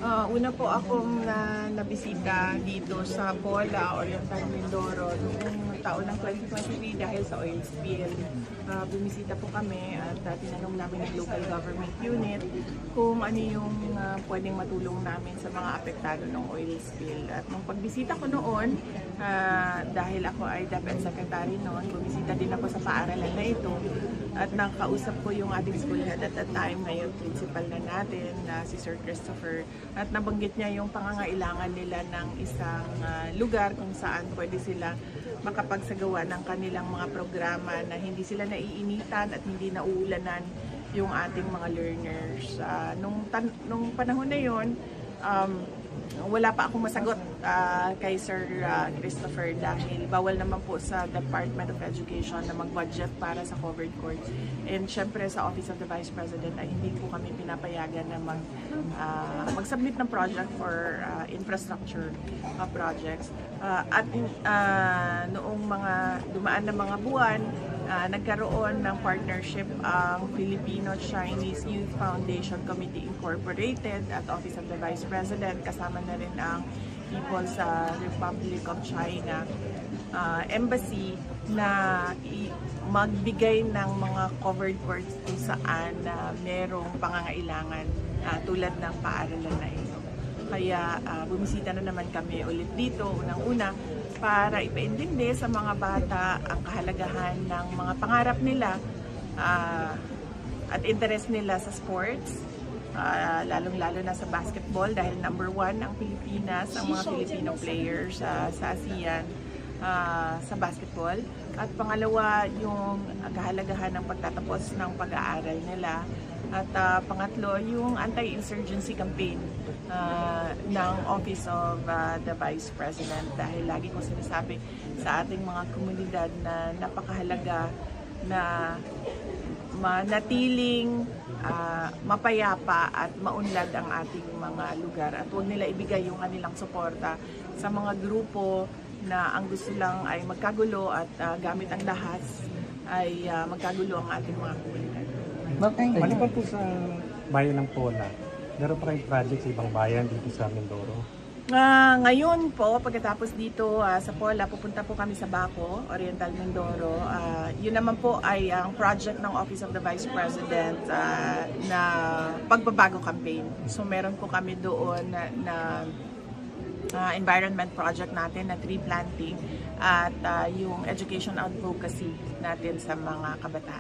Una po akong nabisita dito sa Pola, Oriental Mindoro noong taon ng 2023 dahil sa oil spill. Bumisita po kami at tinanong namin ng local government unit kung ano yung pwedeng matulong namin sa mga apektado ng oil spill. At nung pagbisita ko noon, dahil ako ay DepEd Secretary noon, bumisita din ako sa paaralan na ito at nakausap ko yung ating school head at that time, ngayon principal na natin, si Sir Christopher. At nabanggit niya yung pangangailangan nila ng isang lugar kung saan pwede sila makapagsagawa ng kanilang mga programa na hindi sila naiinitan at hindi nauulanan yung ating mga learners. Nung panahon na yon, wala pa akong masagot kay Sir Christopher dahil bawal naman po sa Department of Education na mag-budget para sa covered courts. And syempre sa Office of the Vice President ay hindi po kami pinapayagan na mag-submit ng project for infrastructure projects. Noong mga dumaan na mga buwan, nagkaroon ng partnership ang Filipino-Chinese Youth Foundation Committee Incorporated at Office of the Vice President, kasama na rin ang people sa Republic of China Embassy na magbigay ng mga covered courts kung saan merong pangangailangan tulad ng paaralan na ito. Kaya bumisita na naman kami ulit dito unang-una para ipaintindi sa mga bata ang kahalagahan ng mga pangarap nila at interest nila sa sports, lalong-lalo na sa basketball dahil number 1 ang Pilipinas, ang mga Filipino players sa ASEAN sa basketball. At pangalawa, yung kahalagahan ng pagtatapos ng pag-aaral nila. At pangatlo, yung anti-insurgency campaign ng Office of the Vice President. Dahil lagi kong sinasabi sa ating mga komunidad na napakahalaga na manatiling mapayapa at maunlad ang ating mga lugar. At huwag nila ibigay yung kanilang suporta sa mga grupo na ang gusto lang ay magkagulo at gamit ang lahas ay magkagulo ang ating mga komunidad. Maliban po sa bayan ng Pola, meron pa kayong project sa ibang bayan dito sa Mindoro? Ngayon po, pagkatapos dito sa Pola, pupunta po kami sa Baco, Oriental Mindoro. Yun naman po ay ang project ng Office of the Vice President na pagbabago campaign. So meron po kami doon na environment project natin na tree planting at yung education advocacy natin sa mga kabataan.